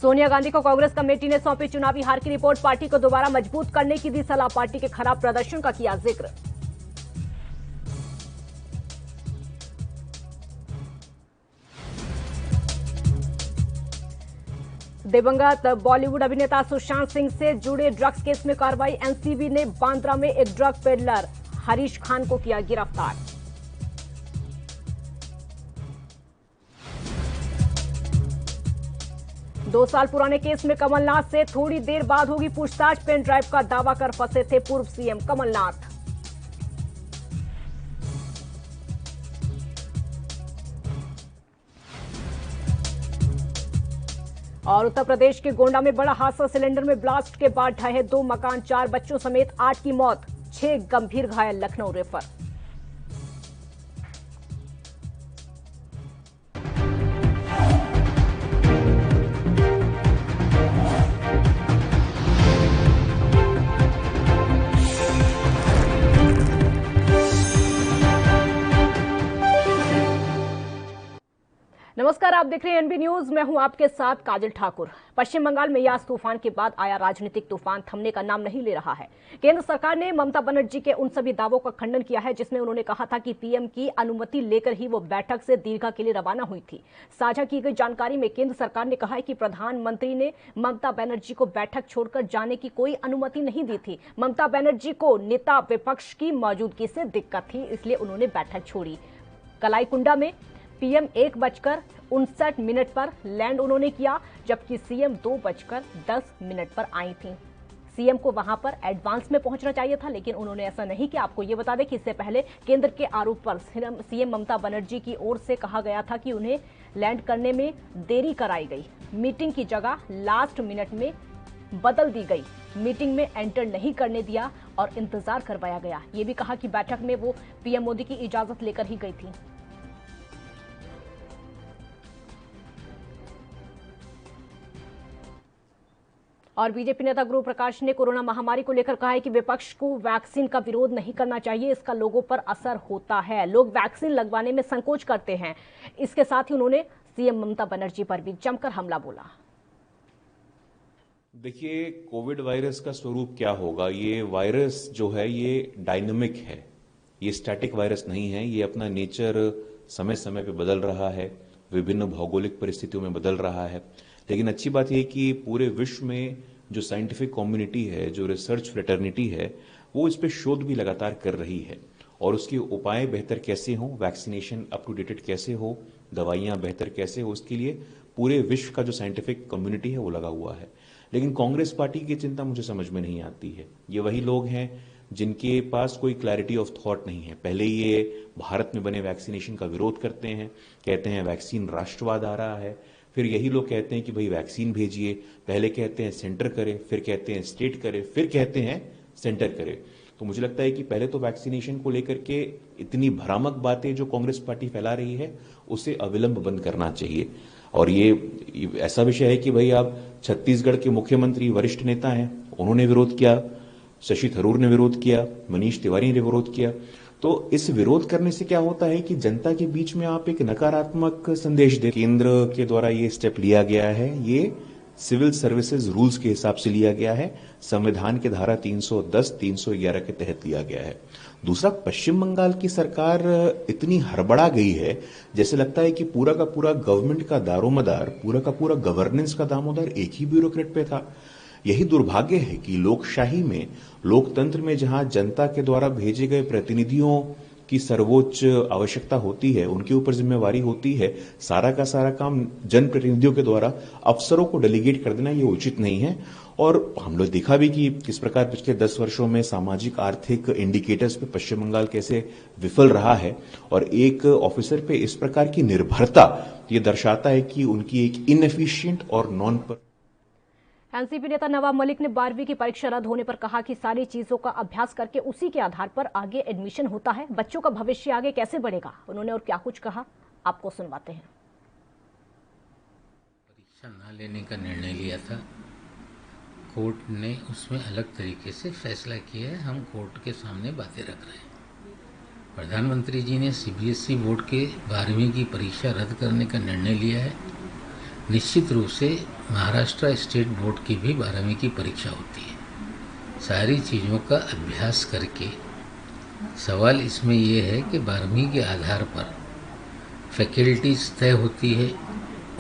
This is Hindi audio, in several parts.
सोनिया गांधी को कांग्रेस कमेटी ने सौंपी चुनावी हार की रिपोर्ट। पार्टी को दोबारा मजबूत करने की दी सलाह। पार्टी के खराब प्रदर्शन का किया जिक्र। दिवंगत बॉलीवुड अभिनेता सुशांत सिंह से जुड़े ड्रग्स केस में कार्रवाई। एनसीबी ने बांद्रा में एक ड्रग पेडलर हरीश खान को किया गिरफ्तार। दो साल पुराने केस में कमलनाथ से थोड़ी देर बाद होगी पूछताछ। पेन ड्राइव का दावा कर फंसे थे पूर्व सीएम कमलनाथ। और उत्तर प्रदेश के गोंडा में बड़ा हादसा। सिलेंडर में ब्लास्ट के बाद ढहे 2 मकान, 4 बच्चों समेत 8 की मौत, 6 गंभीर घायल। लखनऊ रेफर। नमस्कार, आप देख रहे हैं एनबी न्यूज। मैं हूं आपके साथ काजल ठाकुर। पश्चिम बंगाल में यास तूफान के बाद आया राजनीतिक तूफान थमने का नाम नहीं ले रहा है। केंद्र सरकार ने ममता बनर्जी के उन सभी दावों का खंडन किया है जिसमें उन्होंने कहा था कि पीएम की अनुमति लेकर ही वो बैठक से दीघा के लिए रवाना हुई थी। साझा की गई जानकारी में केंद्र सरकार ने कहा है कि प्रधानमंत्री ने ममता बनर्जी को बैठक छोड़कर जाने की कोई अनुमति नहीं दी थी। ममता बनर्जी को नेता विपक्ष की मौजूदगी से दिक्कत थी, इसलिए उन्होंने बैठक छोड़ी। कलाईकुंडा में पीएम 1:59 पर लैंड उन्होंने किया, जबकि सीएम 2:10 पर आई थी। सीएम को वहां पर एडवांस में पहुंचना चाहिए था, लेकिन उन्होंने ऐसा नहीं किया। आपको ये बता दें कि इससे पहले केंद्र के आरोप पर सीएम ममता बनर्जी की ओर से कहा गया था कि उन्हें लैंड करने में देरी कराई गई। मीटिंग की जगह लास्ट मिनट में बदल दी गई। मीटिंग में एंटर नहीं करने दिया और इंतजार करवाया गया। ये भी कहा कि बैठक में वो पीएम मोदी की इजाजत लेकर ही गई थी। और बीजेपी नेता गुरु प्रकाश ने कोरोना महामारी को लेकर कहा है कि विपक्ष को वैक्सीन का विरोध नहीं करना चाहिए, इसका लोगों पर असर होता है। लोग वैक्सीन लगवाने में संकोच करते हैं। इसके साथ ही उन्होंने सीएम ममता बनर्जी पर भी जमकर हमला बोला। देखिए, कोविड वायरस का स्वरूप क्या होगा। ये वायरस जो है ये डायनामिक है, ये स्टैटिक वायरस नहीं है। ये अपना नेचर समय समय पे बदल रहा है, विभिन्न भौगोलिक परिस्थितियों में बदल रहा है। लेकिन अच्छी बात यह कि पूरे विश्व में जो साइंटिफिक कम्युनिटी है, जो रिसर्च फ्रेटर्निटी है, वो इस पे शोध भी लगातार कर रही है और उसके उपाय बेहतर कैसे हो, वैक्सीनेशन अप टू डेटेड कैसे हो, दवाइयां बेहतर कैसे हो, उसके लिए पूरे विश्व का जो साइंटिफिक कम्युनिटी है वो लगा हुआ है। लेकिन कांग्रेस पार्टी की चिंता मुझे समझ में नहीं आती है। ये वही लोग हैं जिनके पास कोई क्लैरिटी ऑफ थॉट नहीं है। पहले ये भारत में बने वैक्सीनेशन का विरोध करते हैं, कहते हैं वैक्सीन राष्ट्रवाद आ रहा है। फिर यही लोग कहते हैं कि भाई वैक्सीन भेजिए। पहले कहते हैं सेंटर करे, फिर कहते हैं स्टेट करे, फिर कहते हैं सेंटर करे। तो मुझे लगता है कि पहले तो वैक्सीनेशन को लेकर के इतनी भ्रामक बातें जो कांग्रेस पार्टी फैला रही है उसे अविलंब बंद करना चाहिए। और ये ऐसा विषय है कि भाई आप छत्तीसगढ़ के मुख्यमंत्री वरिष्ठ नेता हैं, उन्होंने विरोध किया, शशि थरूर ने विरोध किया, मनीष तिवारी ने विरोध किया। तो इस विरोध करने से क्या होता है कि जनता के बीच में आप एक नकारात्मक संदेश दे। केंद्र के द्वारा ये स्टेप लिया गया है, ये सिविल सर्विसेज रूल्स के हिसाब से लिया गया है, संविधान के धारा 310, 311 के तहत लिया गया है। दूसरा, पश्चिम बंगाल की सरकार इतनी हड़बड़ा गई है, जैसे लगता है कि पूरा का पूरा गवर्नमेंट का दारोमदार, पूरा का पूरा गवर्नेंस का दामोदर एक ही ब्यूरोक्रेट पे था। यही दुर्भाग्य है कि लोकशाही में, लोकतंत्र में, जहां जनता के द्वारा भेजे गए प्रतिनिधियों की सर्वोच्च आवश्यकता होती है, उनके ऊपर जिम्मेवारी होती है, सारा का सारा काम जनप्रतिनिधियों के द्वारा अफसरों को डेलीगेट कर देना ये उचित नहीं है। और हम लोग देखा भी कि किस प्रकार पिछले 10 वर्षों में सामाजिक आर्थिक इंडिकेटर्स पे पश्चिम बंगाल कैसे विफल रहा है। और एक ऑफिसर पे इस प्रकार की निर्भरता ये दर्शाता है कि उनकी एक इनएफिशिएंट और नॉन पर। एनसीपी नेता नवाब मलिक ने 12वीं की परीक्षा रद्द होने पर कहा कि सारी चीजों का अभ्यास करके उसी के आधार पर आगे एडमिशन होता है। बच्चों का भविष्य आगे कैसे बढ़ेगा, उन्होंने और क्या कुछ कहा, आपको सुनवाते हैं। परीक्षा न लेने का निर्णय लिया था, कोर्ट ने उसमें अलग तरीके से फैसला किया है। हम कोर्ट के सामने बातें रख रहे हैं। प्रधानमंत्री जी ने सीबीएसई बोर्ड के 12वीं की परीक्षा रद्द करने का निर्णय लिया है। निश्चित रूप से महाराष्ट्र स्टेट बोर्ड की भी 12वीं की परीक्षा होती है। सारी चीज़ों का अभ्यास करके सवाल इसमें यह है कि 12वीं के आधार पर फैकल्टीज तय होती है,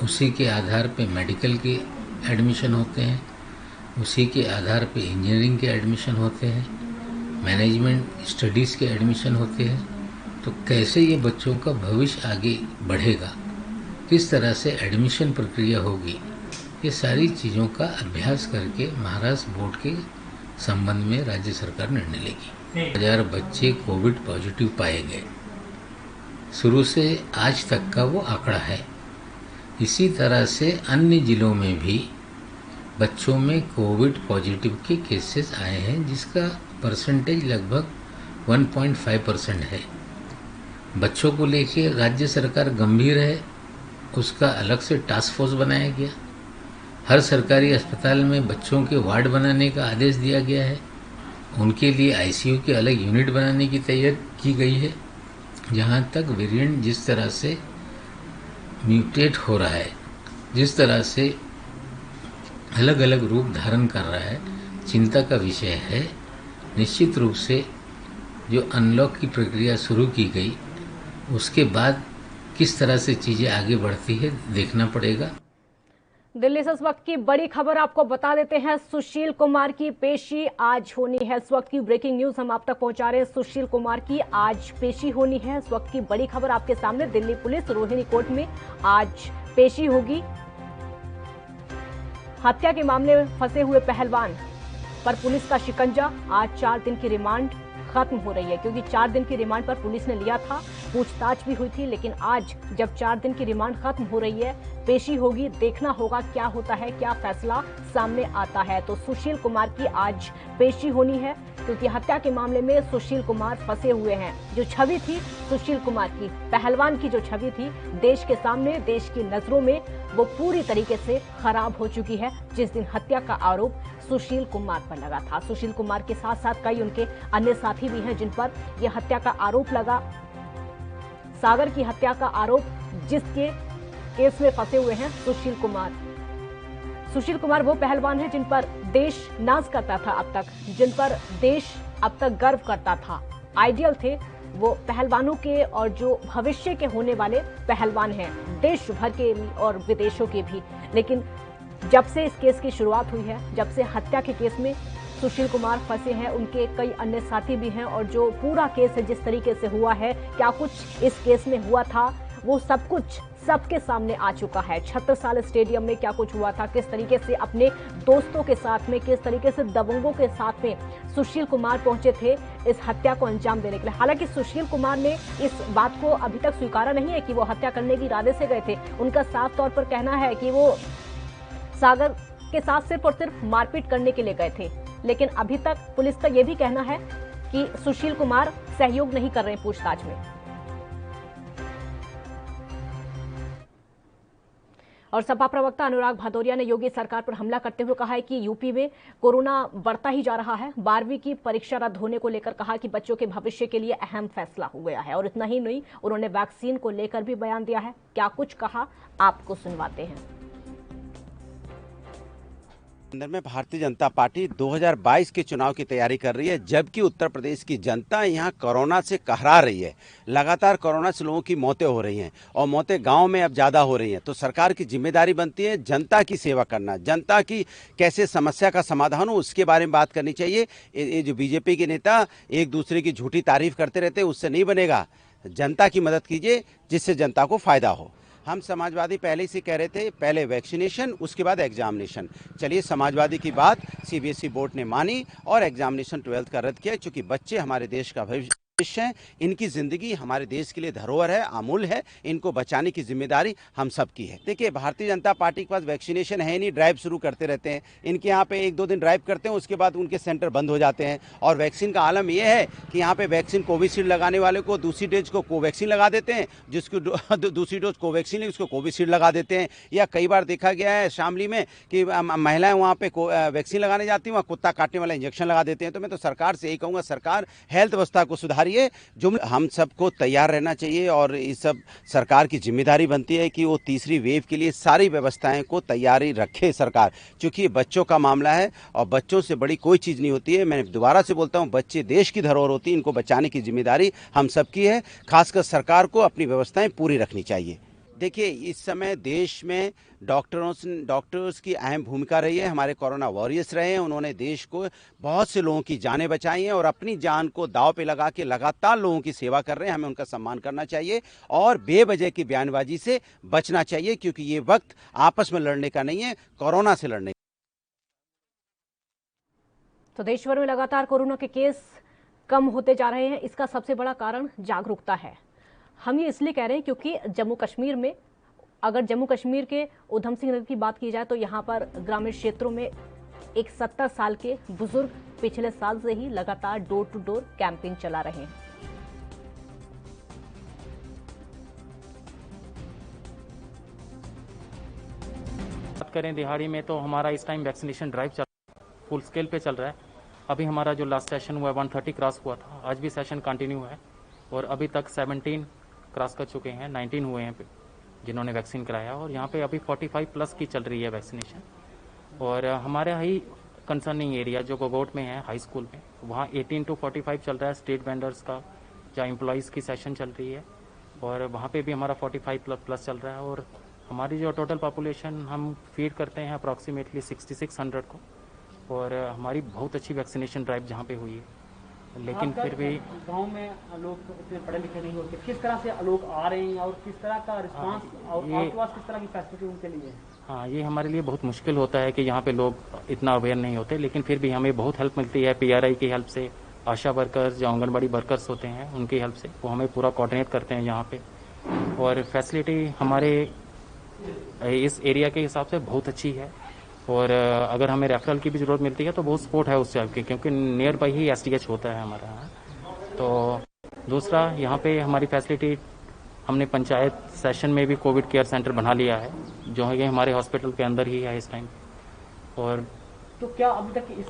उसी के आधार पे मेडिकल के एडमिशन होते हैं, उसी के आधार पे इंजीनियरिंग के एडमिशन होते हैं, मैनेजमेंट स्टडीज़ के एडमिशन होते हैं। तो कैसे ये बच्चों का भविष्य आगे बढ़ेगा, किस तरह से एडमिशन प्रक्रिया होगी, ये सारी चीज़ों का अभ्यास करके महाराष्ट्र बोर्ड के संबंध में राज्य सरकार निर्णय लेगी। 1000 बच्चे कोविड पॉजिटिव पाए गए, शुरू से आज तक का वो आंकड़ा है। इसी तरह से अन्य जिलों में भी बच्चों में कोविड पॉजिटिव के केसेस आए हैं, जिसका परसेंटेज लगभग 1.5% है। बच्चों को लेकर राज्य सरकार गंभीर है, उसका अलग से टास्क फोर्स बनाया गया। हर सरकारी अस्पताल में बच्चों के वार्ड बनाने का आदेश दिया गया है, उनके लिए आईसीयू के अलग यूनिट बनाने की तैयारी की गई है। जहाँ तक वेरिएंट जिस तरह से म्यूटेट हो रहा है, जिस तरह से अलग अलग रूप धारण कर रहा है, चिंता का विषय है। निश्चित रूप से जो अनलॉक की प्रक्रिया शुरू की गई, उसके बाद किस तरह से चीज़ें आगे बढ़ती है देखना पड़ेगा। दिल्ली से इस वक्त की बड़ी खबर आपको बता देते हैं। सुशील कुमार की पेशी आज होनी है। इस वक्त की ब्रेकिंग न्यूज हम आप तक पहुंचा रहे हैं। सुशील कुमार की आज पेशी होनी है। इस वक्त की बड़ी खबर आपके सामने। दिल्ली पुलिस रोहिणी कोर्ट में आज पेशी होगी। हत्या के मामले में फंसे हुए पहलवान पर पुलिस का शिकंजा। आज 4 दिन की रिमांड खत्म हो रही है, क्योंकि 4 दिन की रिमांड पर पुलिस ने लिया था, पूछताछ भी हुई थी, लेकिन आज जब 4 दिन की रिमांड खत्म हो रही है, पेशी होगी। देखना होगा क्या होता है, क्या फैसला सामने आता है। तो सुशील कुमार की आज पेशी होनी है, क्योंकि हत्या के मामले में सुशील कुमार फंसे हुए हैं। जो छवि थी सुशील कुमार की, पहलवान की जो छवि थी देश के सामने, देश की नजरों में, वो पूरी तरीके से खराब हो चुकी है। जिस दिन हत्या का आरोप सुशील कुमार पर लगा था, सुशील कुमार के साथ साथ कई उनके अन्य साथी भी हैं जिन पर यह हत्या का आरोप लगा। सागर की हत्या का आरोप जिसके केस में फंसे हुए हैं सुशील कुमार। सुशील कुमार वो पहलवान है जिन पर देश नाज करता था अब तक, जिन पर देश अब तक गर्व करता था, आइडियल थे वो पहलवानों के, और जो भविष्य के होने वाले पहलवान हैं देश भर के और विदेशों के भी। लेकिन जब से इस केस की शुरुआत हुई है, जब से हत्या के केस में सुशील कुमार फंसे हैं, उनके कई अन्य साथी भी हैं, और जो पूरा केस है जिस तरीके से हुआ है, क्या कुछ इस केस में हुआ था, वो सब कुछ सबके सामने आ चुका है। छत्रसाल स्टेडियम में क्या कुछ हुआ था, किस तरीके से अपने दोस्तों के साथ में, किस तरीके से दबंगों के साथ में सुशील कुमार पहुंचे थे इस हत्या को अंजाम देने के लिए। हालांकि सुशील कुमार ने इस बात को अभी तक स्वीकारा नहीं है कि वो हत्या करने के इरादे से गए थे। उनका साफ तौर पर कहना है कि वो सागर के साथ सिर्फ और सिर्फ मारपीट करने के लिए गए थे। लेकिन अभी तक पुलिस का यह भी कहना है कि सुशील कुमार सहयोग नहीं कर रहे हैं पूछताछ में। और सपा प्रवक्ता अनुराग भदौरिया ने योगी सरकार पर हमला करते हुए कहा है कि यूपी में कोरोना बढ़ता ही जा रहा है। 12वीं की परीक्षा रद्द होने को लेकर कहा कि बच्चों के भविष्य के लिए अहम फैसला हो गया है। और इतना ही नहीं, उन्होंने वैक्सीन को लेकर भी बयान दिया है। क्या कुछ कहा आपको सुनवाते हैं। अंदर में भारतीय जनता पार्टी 2022 के चुनाव की तैयारी कर रही है, जबकि उत्तर प्रदेश की जनता यहां कोरोना से कहरा रही है। लगातार कोरोना से लोगों की मौतें हो रही हैं और मौतें गांव में अब ज़्यादा हो रही हैं। तो सरकार की जिम्मेदारी बनती है जनता की सेवा करना, जनता की कैसे समस्या का समाधान हो उसके बारे में बात करनी चाहिए। ये जो बीजेपी के नेता एक दूसरे की झूठी तारीफ करते रहते हैं, उससे नहीं बनेगा। जनता की मदद कीजिए जिससे जनता को फायदा हो। हम समाजवादी पहले से कह रहे थे, पहले वैक्सीनेशन उसके बाद एग्जामिनेशन। चलिए, समाजवादी की बात सीबीएसई बोर्ड ने मानी और एग्जामिनेशन 12th का रद्द किया, क्योंकि बच्चे हमारे देश का भविष्य हैं। इनकी जिंदगी हमारे देश के लिए धरोहर है, अमूल्य है। इनको बचाने की जिम्मेदारी हम सब की है। देखिए, भारतीय जनता पार्टी के पास वैक्सीनेशन है नहीं, ड्राइव शुरू करते रहते हैं। इनके यहाँ पे 1-2 दिन ड्राइव करते हैं, उसके बाद उनके सेंटर बंद हो जाते हैं। और वैक्सीन का आलम यह है कि यहाँ पे वैक्सीन कोविशील्ड लगाने वाले को दूसरी डोज को कोवैक्सीन लगा देते हैं, जिसको दूसरी डोज कोवैक्सीन है उसको कोविशील्ड लगा देते हैं। या कई बार देखा गया है शामली में कि महिलाएं वहाँ पे वैक्सीन लगाने जाती हैं, वहाँ कुत्ता काटने वाला इंजेक्शन लगा देते हैं। तो मैं तो सरकार से यही कहूँगा, सरकार हेल्थ व्यवस्था को सुधारिए। जिम्मेदारी है जो हम सबको तैयार रहना चाहिए और इस सब सरकार की जिम्मेदारी बनती है कि वो तीसरी वेव के लिए सारी व्यवस्थाएं को तैयारी रखे सरकार, क्योंकि ये बच्चों का मामला है और बच्चों से बड़ी कोई चीज़ नहीं होती है। मैं दोबारा से बोलता हूँ, बच्चे देश की धरोहर होती है, इनको बचाने की जिम्मेदारी हम सबकी है। खासकर सरकार को अपनी व्यवस्थाएं पूरी रखनी चाहिए। देखिए, इस समय देश में डॉक्टर्स की अहम भूमिका रही है, हमारे कोरोना वॉरियर्स रहे हैं। उन्होंने देश को बहुत से लोगों की जानें बचाई हैं और अपनी जान को दांव पे लगा के लगातार लोगों की सेवा कर रहे हैं। हमें उनका सम्मान करना चाहिए और बेवजह की बयानबाजी से बचना चाहिए, क्योंकि ये वक्त आपस में लड़ने का नहीं है, कोरोना से लड़ने। तो देश भर में लगातार कोरोना के केस कम होते जा रहे हैं। इसका सबसे बड़ा कारण जागरूकता है। हम ये इसलिए कह रहे हैं क्योंकि जम्मू कश्मीर में, अगर जम्मू कश्मीर के उधम सिंह नगर की बात की जाए तो यहाँ पर ग्रामीण क्षेत्रों में एक 70 साल के बुजुर्ग पिछले साल से ही लगातार डोर टू डोर कैंपेन चला रहे हैं। बात करें दिहाड़ी में तो हमारा इस time vaccination drive full scale पे चल रहा है। अभी हमारा जो लास्ट सेशन हुआ 130 क्रॉस हुआ था, आज भी सेशन कंटिन्यू है और अभी तक 17 क्रॉस कर चुके हैं, 19 हुए हैं जिन्होंने वैक्सीन कराया और यहाँ पे अभी 45 प्लस की चल रही है वैक्सीनेशन। और हमारे हाई कंसर्निंग एरिया जो गोगोट में है हाई स्कूल में, वहाँ 18 to 45 चल रहा है स्टेट वेंडर्स का या एम्प्लॉयज़ की सेशन चल रही है और वहाँ पे भी हमारा 45 प्लस चल रहा है। और हमारी जो टोटल पॉपुलेशन हम फीड करते हैं अप्रॉक्सीमेटली 6600 को और हमारी बहुत अच्छी वैक्सीनेशन ड्राइव जहाँ पे हुई है। लेकिन फिर भी गांव में लोग इतने पढ़े लिखे नहीं होते, किस तरह से लोग आ रहे हैं और किस तरह का रिस्पांस और आपके पास किस तरह की फैसिलिटी उनके लिए है? हाँ, ये हमारे लिए बहुत मुश्किल होता है कि यहाँ पे लोग इतना अवेयर नहीं होते, लेकिन फिर भी हमें बहुत हेल्प मिलती है PRI की हेल्प से। आशा वर्कर्स जो आंगनबाड़ी वर्कर्स होते हैं उनकी हेल्प से वो हमें पूरा कोऑर्डिनेट करते हैं यहाँ पे। और फैसिलिटी हमारे इस एरिया के हिसाब से बहुत अच्छी है और अगर हमें रेफरल की भी ज़रूरत मिलती है तो बहुत सपोर्ट है उस टाइप की, क्योंकि नियर बाई ही SDH होता है हमारा यहाँ। तो दूसरा, यहाँ पे हमारी फैसिलिटी, हमने पंचायत सेशन में भी कोविड केयर सेंटर बना लिया है जो है ये हमारे हॉस्पिटल के अंदर ही है इस टाइम। और तो क्या अभी तक इस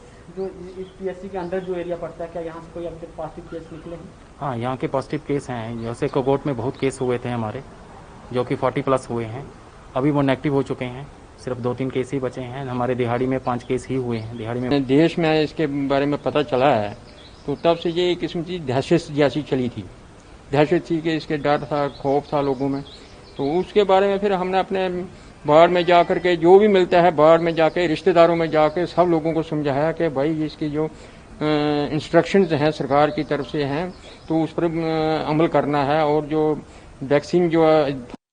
PSC के अंदर जो एरिया पड़ता है, क्या यहाँ से कोई अभी तक पॉजिटिव केस निकले हैं? हाँ, यहाँ के पॉजिटिव केस हैं। जैसे कोगोट में बहुत केस हुए थे हमारे जो कि 40 प्लस हुए हैं, अभी वो नेगेटिव हो चुके हैं, सिर्फ 2-3 केस ही बचे हैं। हमारे दिहाड़ी में 5 केस ही हुए हैं। दिहाड़ी में देश में इसके बारे में पता चला है तो तब से ये एक किस्म की दहशत जैसी चली थी, दहशत थी कि इसके डर था, खौफ था लोगों में। तो उसके बारे में फिर हमने अपने बाहर में जा कर के जो भी मिलता है बाहर में जाके रिश्तेदारों में जाके सब लोगों को समझाया कि भाई इसकी जो इंस्ट्रक्शंस हैं सरकार की तरफ से हैं तो उस पर अमल करना है और जो वैक्सीन जो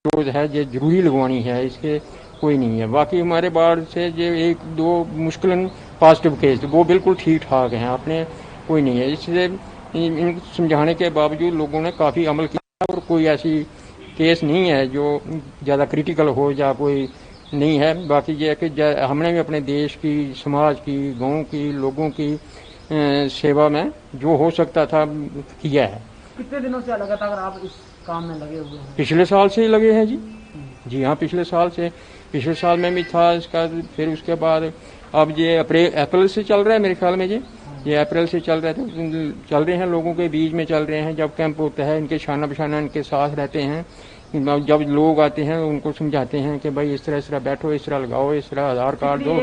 डोज है ये जरूरी लगवानी है, इसके कोई नहीं है। बाकी हमारे बाहर से जो 1-2 मुश्किलन पॉजिटिव केस वो बिल्कुल ठीक ठाक हैं, अपने कोई नहीं है। इससे इन समझाने के बावजूद लोगों ने काफ़ी अमल किया और कोई ऐसी केस नहीं है जो ज़्यादा क्रिटिकल हो या कोई नहीं है। बाकी ये है कि हमने भी अपने देश की, समाज की, गांव की, लोगों की सेवा में जो हो सकता था किया है। कितने दिनों से लगातार आप इस काम में लगे हुए हैं? पिछले साल से ही लगे हैं जी हाँ, पिछले साल में भी था इसका। फिर उसके बाद अब ये अप्रैल से चल रहा है मेरे ख्याल में जी, ये अप्रैल से चल रहे हैं, लोगों के बीच में चल रहे हैं। जब कैंप होता है इनके शाना बशाना इनके साथ रहते हैं, जब लोग आते हैं उनको समझाते हैं कि भाई इस तरह बैठो, इस तरह लगाओ, इस तरह आधार कार्ड दो।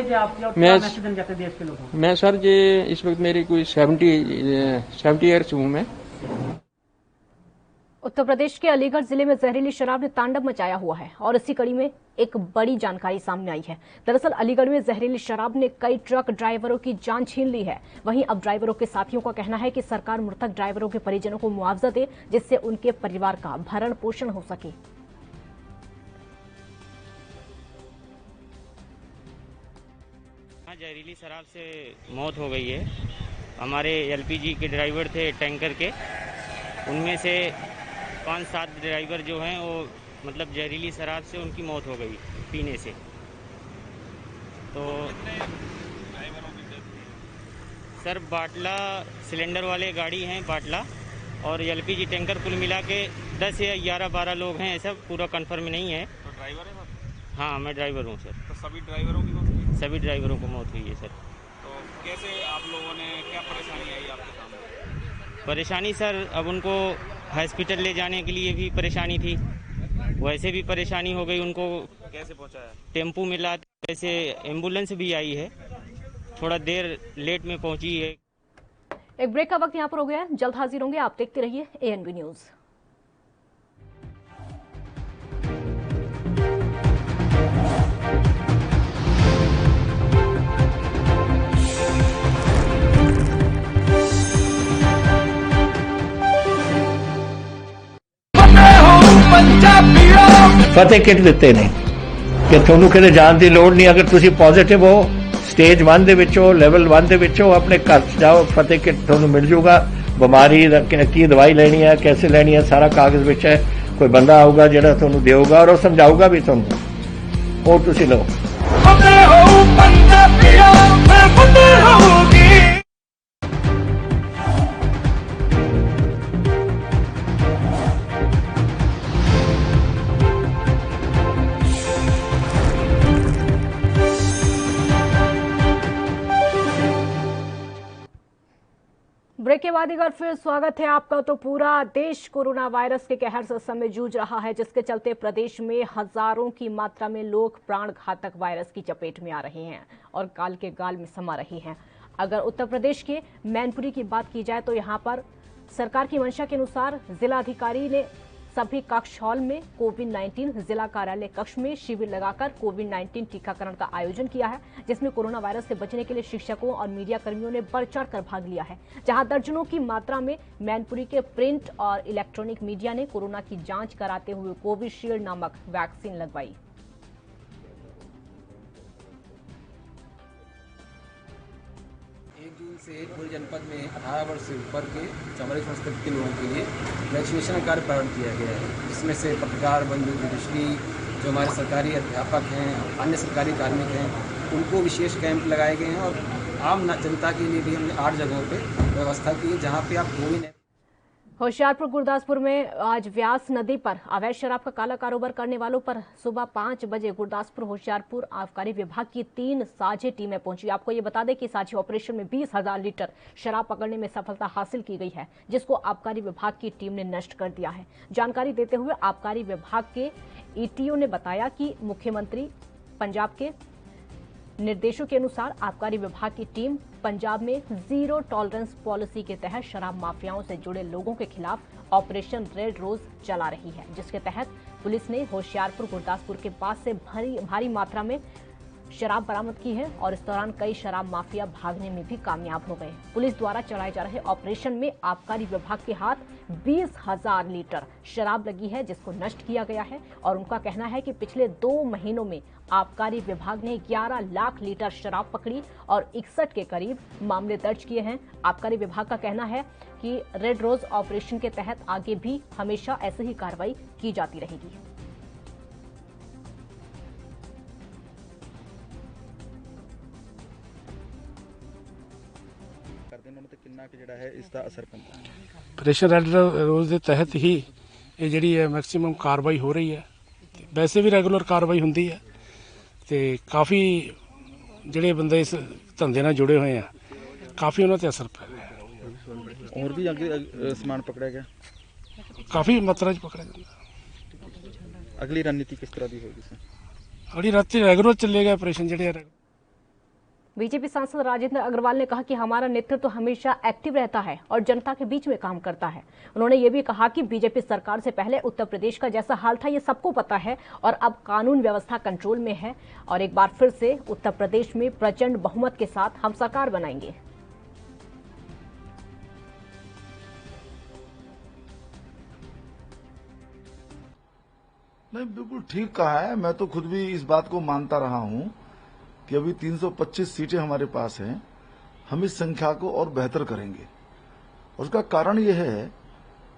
मैं सर ये इस वक्त मेरी कोई 70 ईयर्स हूँ मैं। उत्तर प्रदेश के अलीगढ़ जिले में जहरीली शराब ने तांडव मचाया हुआ है और इसी कड़ी में एक बड़ी जानकारी सामने आई है। दरअसल अलीगढ़ में जहरीली शराब ने कई ट्रक ड्राइवरों की जान छीन ली है। वहीं अब ड्राइवरों के साथियों का कहना है कि सरकार मृतक ड्राइवरों के परिजनों को मुआवजा दे जिससे उनके परिवार का भरण पोषण हो सके। जहरीली शराब से मौत हो गई है। हमारे LPG के ड्राइवर थे टैंकर के, उनमें से 5-7 ड्राइवर जो हैं वो मतलब जहरीली शराब से उनकी मौत हो गई पीने से। तो सर बाटला सिलेंडर वाले गाड़ी हैं बाटला और LPG टैंकर कुल मिला के 10 या 11-12 लोग हैं, ऐसा पूरा कंफर्म नहीं है। तो ड्राइवर है सर? हाँ, मैं ड्राइवर हूँ सर। तो सभी ड्राइवरों की मौत हुई? सभी ड्राइवरों को मौत हुई है सर। तो कैसे आप लोगों ने, क्या परेशानी आई आपके सामने? परेशानी सर, अब उनको हॉस्पिटल ले जाने के लिए भी परेशानी थी, वैसे भी परेशानी हो गई उनको। कैसे पहुंचाया? टेम्पू मिला, वैसे एम्बुलेंस भी आई है, थोड़ा देर लेट में पहुंची है। एक ब्रेक का वक्त यहाँ पर हो गया है, जल्द हाजिर होंगे। आप देखते रहिए ANB न्यूज। फतेह किट ਦਿੱਤੇ ਨੇ ਕਿ ਤੁਹਾਨੂੰ ਕਿਤੇ ਜਾਣ ਦੀ ਲੋੜ ਨਹੀਂ। ਅਗਰ ਤੁਸੀਂ ਪੋਜ਼ਿਟਿਵ ਹੋ, ਸਟੇਜ 1 ਦੇ ਵਿੱਚ ਹੋ, ਲੈਵਲ 1 ਦੇ ਵਿੱਚ ਹੋ, ਆਪਣੇ ਘਰ 'ਚ ਜਾਓ, ਫਤਿਹ ਕਿਟ ਤੁਹਾਨੂੰ ਮਿਲ ਜਾਊਗਾ। ਬਿਮਾਰੀ ਦਾ ਕੀ ਦਵਾਈ ਲੈਣੀ ਹੈ, कैसे ਲੈਣੀ ਹੈ, ਸਾਰਾ ਕਾਗਜ਼ ਵਿੱਚ ਹੈ। ਕੋਈ ਬੰਦਾ ਆਊਗਾ ਜਿਹੜਾ ਤੁਹਾਨੂੰ ਦੇਊਗਾ ਔਰ ਉਹ ਸਮਝਾਊਗਾ ਵੀ ਤੁਹਾਨੂੰ, ਉਹ ਤੁਸੀਂ ਲਓ। ਫਤਿਹ ਹੋ ਪੰਜਾਬੀਓ, ਫਤਿਹ ਹੋਊਗੀ। ब्रेक के बाद एक बार फिर स्वागत है आपका। तो पूरा देश कोरोना वायरस के कहर से इस समय जूझ रहा है, जिसके चलते प्रदेश में हजारों की मात्रा में लोग प्राण घातक वायरस की चपेट में आ रहे हैं और काल के गाल में समा रहे हैं। अगर उत्तर प्रदेश के मैनपुरी की बात की जाए तो यहाँ पर सरकार की मंशा के अनुसार जिलाधिकारी ने सभी कक्ष हॉल में कोविड-19 जिला कार्यालय कक्ष में शिविर लगाकर कोविड-19 टीकाकरण का आयोजन किया है, जिसमें कोरोना वायरस से बचने के लिए शिक्षकों और मीडिया कर्मियों ने बढ़ चढ़कर भाग लिया है। जहां दर्जनों की मात्रा में मैनपुरी के प्रिंट और इलेक्ट्रॉनिक मीडिया ने कोरोना की जांच कराते हुए कोविशील्ड नामक वैक्सीन लगवाई। 1 जून से पूरे जनपद में 18 वर्ष से ऊपर के 44 वर्ष तक के लोगों के लिए वैक्सीनेशन का कार्य प्रारंभ किया गया है, जिसमें से पत्रकार बंधु जुडिशरी, जो हमारे सरकारी अध्यापक हैं, अन्य सरकारी कार्मिक हैं, उनको विशेष कैंप लगाए गए हैं और आम जनता के लिए भी हमने 8 जगहों पे व्यवस्था की है, जहाँ पे आप कोविन ऐप। होशियारपुर गुरदासपुर में आज व्यास नदी पर अवैध शराब का काला कारोबार करने वालों पर सुबह 5 बजे गुरदासपुर होशियारपुर आबकारी विभाग की 3 साझी टीमें पहुंची। आपको ये बता दें कि साझी ऑपरेशन में 20,000 लीटर शराब पकड़ने में सफलता हासिल की गई है, जिसको आबकारी विभाग की टीम ने नष्ट कर दिया है। जानकारी देते हुए आबकारी विभाग के ETO ने बताया कि मुख्यमंत्री पंजाब के निर्देशों के अनुसार आबकारी विभाग की टीम पंजाब में जीरो टॉलरेंस पॉलिसी के तहत शराब माफियाओं से जुड़े लोगों के खिलाफ ऑपरेशन रेड रोज चला रही है, जिसके तहत पुलिस ने होशियारपुर गुरदासपुर के पास से भारी मात्रा में शराब बरामद की है और इस दौरान कई शराब माफिया भागने में भी कामयाब हो गए। पुलिस द्वारा चलाए जा रहे ऑपरेशन में आबकारी विभाग के हाथ 20,000 लीटर शराब लगी है, जिसको नष्ट किया गया है और उनका कहना है कि पिछले 2 महीनों में आबकारी विभाग ने 11 लाख लीटर शराब पकड़ी और 61 के करीब मामले दर्ज किए हैं। आबकारी विभाग का कहना है कि रेड रोज ऑपरेशन के तहत आगे भी हमेशा ऐसे ही कार्रवाई की जाती रहेगी। ऑपरेशन रेड रोज के तहत ही ये जी है मैक्सीमम कार्रवाई हो रही है। वैसे भी रेगुलर कार्रवाई होंगी है तो काफ़ी जोड़े बंदे इस धंधे नाल जुड़े हुए हैं, काफ़ी उन्होंने असर पै रहा है। और भी आगे सामान पकड़ा गया, काफ़ी मात्रा पकड़ा गया। अगली रणनीति किस तरह की होगी? अगली रात रेगुलर चलेगा ऑपरेशन जोड़े। बीजेपी सांसद राजेंद्र अग्रवाल ने कहा कि हमारा नेतृत्व तो हमेशा एक्टिव रहता है और जनता के बीच में काम करता है। उन्होंने ये भी कहा कि बीजेपी सरकार से पहले उत्तर प्रदेश का जैसा हाल था ये सबको पता है और अब कानून व्यवस्था कंट्रोल में है और एक बार फिर से उत्तर प्रदेश में प्रचंड बहुमत के साथ हम सरकार बनाएंगे। नहीं, बिल्कुल ठीक कहा है। मैं तो खुद भी इस बात को मानता रहा हूं कि अभी 325 सीटें हमारे पास हैं, हम इस संख्या को और बेहतर करेंगे। और उसका कारण यह है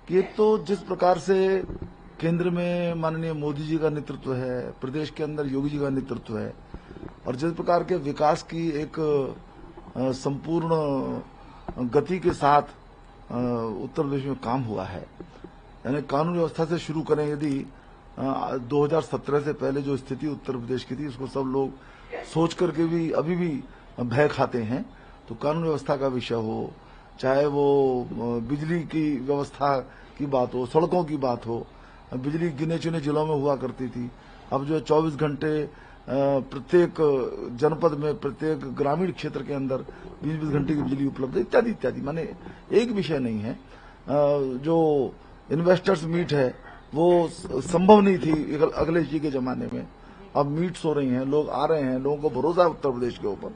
कि तो जिस प्रकार से केंद्र में माननीय मोदी जी का नेतृत्व है, प्रदेश के अंदर योगी जी का नेतृत्व है और जिस प्रकार के विकास की एक संपूर्ण गति के साथ उत्तर प्रदेश में काम हुआ है, यानी कानून व्यवस्था से शुरू करें, यदि 2017 से पहले जो स्थिति उत्तर प्रदेश की थी उसको सब लोग सोच करके भी अभी भी भय खाते हैं, तो कानून व्यवस्था का विषय हो चाहे वो बिजली की व्यवस्था की बात हो, सड़कों की बात हो। बिजली गिने चुने जिलों में हुआ करती थी, अब जो 24 घंटे प्रत्येक जनपद में, प्रत्येक ग्रामीण क्षेत्र के अंदर 20-20 घंटे की बिजली उपलब्ध है, इत्यादि इत्यादि। माने एक विषय नहीं है। जो इन्वेस्टर्स मीट है वो संभव नहीं थी अखिलेश जी के जमाने में, अब मीट्स हो रही हैं, लोग आ रहे हैं, लोगों को भरोसा है उत्तर प्रदेश के ऊपर।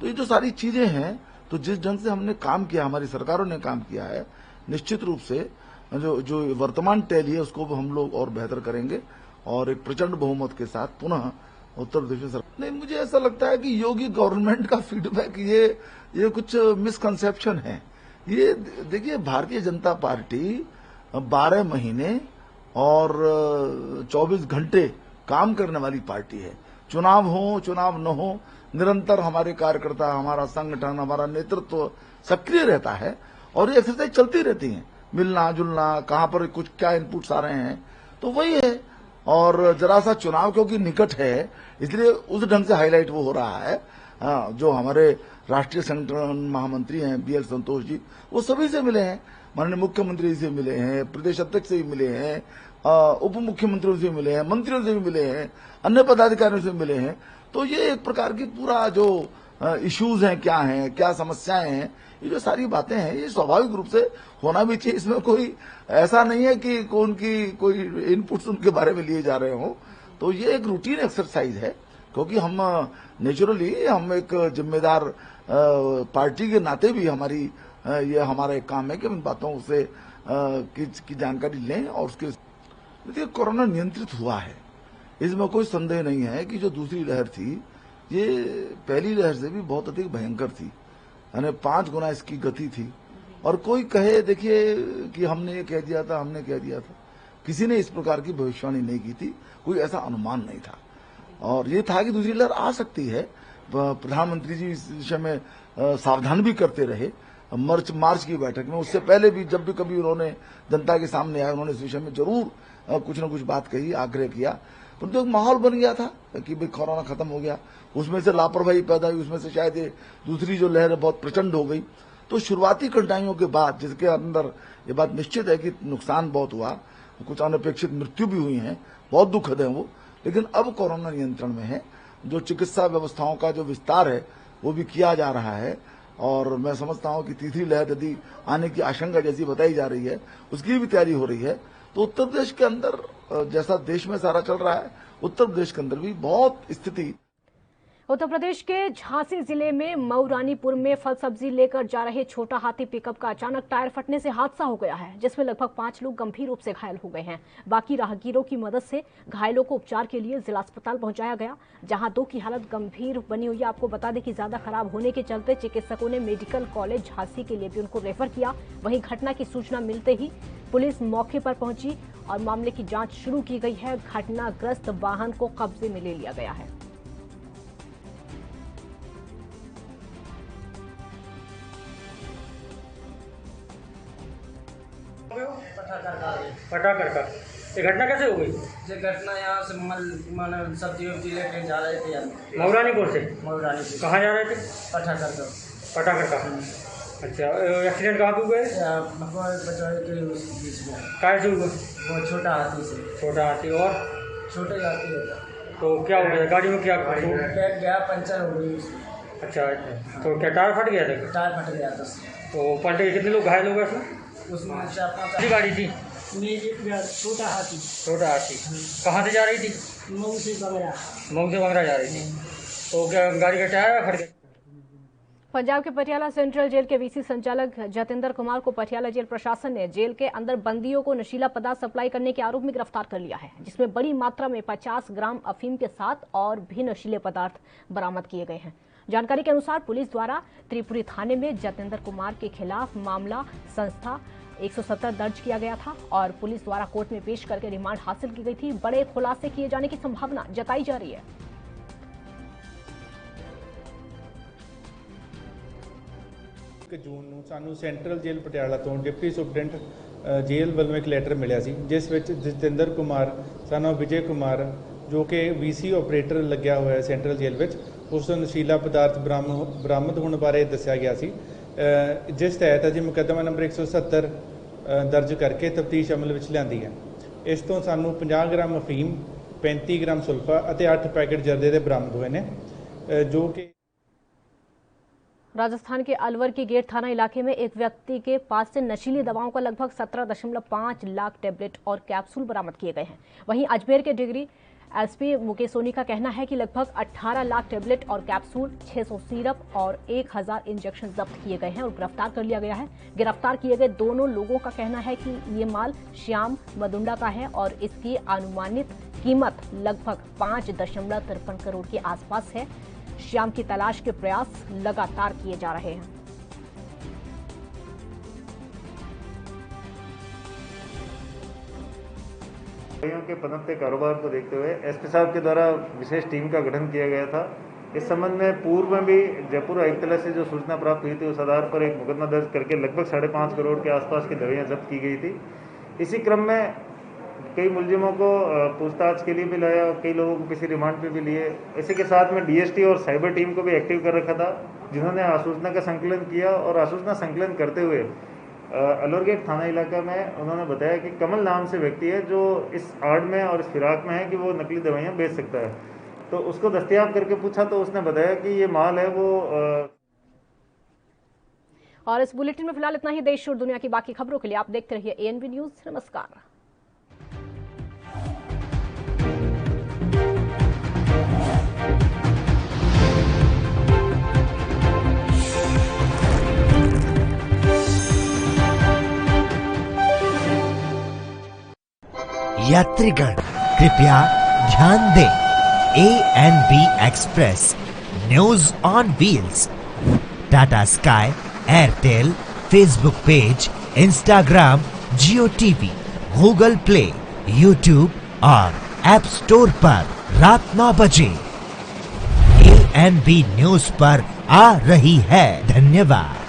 तो ये जो सारी चीजें हैं, तो जिस ढंग से हमने काम किया, हमारी सरकारों ने काम किया है, निश्चित रूप से जो वर्तमान टैली है उसको हम लोग और बेहतर करेंगे और एक प्रचंड बहुमत के साथ पुनः उत्तर प्रदेश में सरकार। नहीं, मुझे ऐसा लगता है कि योगी गवर्नमेंट का फीडबैक ये कुछ मिसकंसेप्शन है। ये देखिए, भारतीय जनता पार्टी 12 महीने और 24 घंटे काम करने वाली पार्टी है। चुनाव हो चुनाव न हो, निरंतर हमारे कार्यकर्ता, हमारा संगठन, हमारा नेतृत्व सक्रिय रहता है और ये एक्सरसाइज चलती रहती है, मिलना जुलना, कहां पर कुछ क्या इनपुट्स आ रहे हैं, तो वही है। और जरा सा चुनाव क्योंकि निकट है, इसलिए उस ढंग से हाईलाइट वो हो रहा है। जो हमारे राष्ट्रीय संगठन महामंत्री हैं BL संतोष जी, वो सभी से मिले हैं, माननीय मुख्यमंत्री से मिले हैं, प्रदेश अध्यक्ष से भी मिले हैं, उप मुख्यमंत्रियों से मिले हैं, मंत्रियों से भी मिले हैं, अन्य पदाधिकारियों से मिले हैं। तो ये एक प्रकार की पूरा जो इश्यूज हैं, क्या समस्याएं हैं, ये जो सारी बातें हैं, ये स्वाभाविक रूप से होना भी चाहिए। इसमें कोई ऐसा नहीं है कि उनकी कोई इनपुट्स उनके बारे में लिए जा रहे हो। तो ये एक रूटीन एक्सरसाइज है, क्योंकि हम नेचुरली हम एक जिम्मेदार पार्टी के नाते भी ये हमारा एक काम है कि इन बातों से की जानकारी लें और उसके। देखिए, कोरोना नियंत्रित हुआ है, इसमें कोई संदेह नहीं है कि जो दूसरी लहर थी, ये पहली लहर से भी बहुत अधिक भयंकर थी, यानी 5 गुना इसकी गति थी। और कोई कहे, देखिए, कि हमने ये कह दिया था, किसी ने इस प्रकार की भविष्यवाणी नहीं की थी, कोई ऐसा अनुमान नहीं था। और ये था कि दूसरी लहर आ सकती है। प्रधानमंत्री जी इस विषय में सावधान भी करते रहे मार्च की बैठक में। उससे पहले भी जब भी कभी उन्होंने जनता के सामने आए, उन्होंने इस विषय में जरूर कुछ न कुछ बात कही, आग्रह किया। परंतु एक माहौल बन गया था कि भाई कोरोना खत्म हो गया, उसमें से लापरवाही पैदा हुई, उसमें से शायद ये दूसरी जो लहर है बहुत प्रचंड हो गई। तो शुरुआती कठिनाइयों के बाद, जिसके अंदर ये बात निश्चित है कि नुकसान बहुत हुआ, कुछ अनपेक्षित मृत्यु भी हुई है, बहुत दुखद है वो, लेकिन अब कोरोना नियंत्रण में है। जो चिकित्सा व्यवस्थाओं का जो विस्तार है वो भी किया जा रहा है। और मैं समझता हूं कि तीसरी लहर यदि आने की आशंका जैसी बताई जा रही है, उसकी भी तैयारी हो रही है। तो उत्तर प्रदेश के अंदर, जैसा देश में सारा चल रहा है, उत्तर प्रदेश के अंदर भी बहुत स्थिति। उत्तर प्रदेश के झांसी जिले में मऊरानीपुर में फल सब्जी लेकर जा रहे छोटा हाथी पिकअप का अचानक टायर फटने से हादसा हो गया है, जिसमें लगभग 5 लोग गंभीर रूप से घायल हो गए हैं। बाकी राहगीरों की मदद से घायलों को उपचार के लिए जिला अस्पताल पहुंचाया गया, जहां 2 की हालत गंभीर बनी हुई है। आपको बता दें कि ज्यादा खराब होने के चलते चिकित्सकों ने मेडिकल कॉलेज झांसी के लिए भी उनको रेफर किया। वहीं घटना की सूचना मिलते ही पुलिस मौके पर पहुंची और मामले की जांच शुरू की गई है। घटनाग्रस्त वाहन को कब्जे में ले लिया गया है। पटाकर का ये घटना कैसे हो गई? ये घटना यहाँ से माने सब्जी वब्जी लेके जा रहे थे यार, मऊरानीपुर से। मऊरानीपुर कहाँ जा रहे थे? पटाकर का। अच्छा, एक्सीडेंट कहाँ पे हुए? के बीच में। काय से हुआ? वो छोटा हाथी से। छोटा हाथी और छोटे हाथी है। तो क्या हो गया गाड़ी में? क्या बैठ गया, पंचर हो गई। अच्छा, तो क्या टायर फट गया था? टायर फट गया था। तो पलटे कितने लोग घायल हो गए उसमें 4-5 गाड़ी थी? छोटा हाथी। छोटा हाथी कहाँ से जा रही थी? मऊ से बंगरा जा रही थी। तो क्या गाड़ी का टायर फट गया? पंजाब के पटियाला सेंट्रल जेल के वीसी संचालक जतेंद्र कुमार को पटियाला जेल प्रशासन ने जेल के अंदर बंदियों को नशीला पदार्थ सप्लाई करने के आरोप में गिरफ्तार कर लिया है, जिसमें बड़ी मात्रा में 50 ग्राम अफीम के साथ और भी नशीले पदार्थ बरामद किए गए हैं। जानकारी के अनुसार पुलिस द्वारा त्रिपुरी थाने में जतेंद्र कुमार के खिलाफ मामला संस्था 170 दर्ज किया गया था और पुलिस द्वारा कोर्ट में पेश करके रिमांड हासिल की गई थी। बड़े खुलासे किए जाने की संभावना जताई जा रही है। ਜੂਨ ਨੂੰ ਸਾਨੂੰ ਸੈਂਟਰਲ ਜੇਲ੍ਹ ਪਟਿਆਲਾ ਤੋਂ ਡਿਪਟੀ ਸੁਪਰਡੈਂਟ ਜੇਲ੍ਹ ਵੱਲੋਂ ਇੱਕ ਲੈਟਰ ਮਿਲਿਆ ਸੀ, ਜਿਸ ਵਿੱਚ ਜਤਿੰਦਰ ਕੁਮਾਰ ਸਾਨੂੰ ਵਿਜੇ ਕੁਮਾਰ ਜੋ ਕਿ ਵੀਸੀ ਆਪਰੇਟਰ ਲੱਗਿਆ ਹੋਇਆ ਹੈ ਸੈਂਟਰਲ ਜੇਲ੍ਹ ਵਿੱਚ, ਉਸ ਤੋਂ ਨਸ਼ੀਲਾ ਪਦਾਰਥ ਬਰਾਮਦ ਹੋਣ ਬਾਰੇ ਦੱਸਿਆ ਗਿਆ ਸੀ, जिस तहत अजी मुकदमा नंबर 170 दर्ज करके तफ्तीश अमल विच लिआंदी है। इस तो सानू 50 ग्राम अफीम, 35 ग्राम सुल्फा और 8 पैकेट जर्दे के बरामद हुए हैं जो कि राजस्थान के अलवर के गेट थाना इलाके में एक व्यक्ति के पास से नशीली दवाओं का लगभग 17.5 लाख टैबलेट और कैप्सूल बरामद किए गए हैं। वहीं अजमेर के डिग्री एसपी मुकेश सोनी का कहना है कि लगभग 18 लाख टैबलेट और कैप्सूल, 600 सिरप और 1000 इंजेक्शन जब्त किए गए हैं और गिरफ्तार कर लिया गया है। गिरफ्तार किए गए दोनों लोगों का कहना है कि ये माल श्याम मदुंडा का है और इसकी अनुमानित कीमत लगभग 5.53 करोड़ के आसपास है। श्याम की तलाश के प्रयास लगातार किए जा रहे हैं। के पनपते कारोबार को देखते हुए एसपी साहब के द्वारा विशेष टीम का गठन किया गया था। इस संबंध में पूर्व में भी जयपुर आयुक्तालय से जो सूचना प्राप्त हुई थी उस आधार पर एक मुकदमा दर्ज करके लगभग 5.5 करोड़ के आसपास की दवाइयां जब्त की गई थी। इसी क्रम में कई मुलजिमों को पूछताछ के लिए भी लाया, कई लोगों को किसी रिमांड पे भी लिए। इसी के साथ में डीएसटी और साइबर टीम को भी एक्टिव कर रखा था, जिन्होंने आसूचना का संकलन किया और आसूचना संकलन करते हुए अलवर गेट थाना इलाका में उन्होंने बताया कि कमल नाम से व्यक्ति है जो इस आड़ में और इस फिराक में है कि वो नकली दवाइयाँ बेच सकता है। तो उसको दस्तयाब करके पूछा तो उसने बताया कि ये माल है वो और इस बुलेटिन में फिलहाल इतना ही। देश और दुनिया की बाकी खबरों के लिए आप देखते रहिए एएनबी न्यूज। नमस्कार। यात्रीगण कृपया ध्यान दें, ANB express news on wheels Tata sky, Airtel, Facebook page, Instagram, Jio TV, Google play, YouTube और ऐप स्टोर पर रात 9 बजे ANB न्यूज पर आ रही है। धन्यवाद।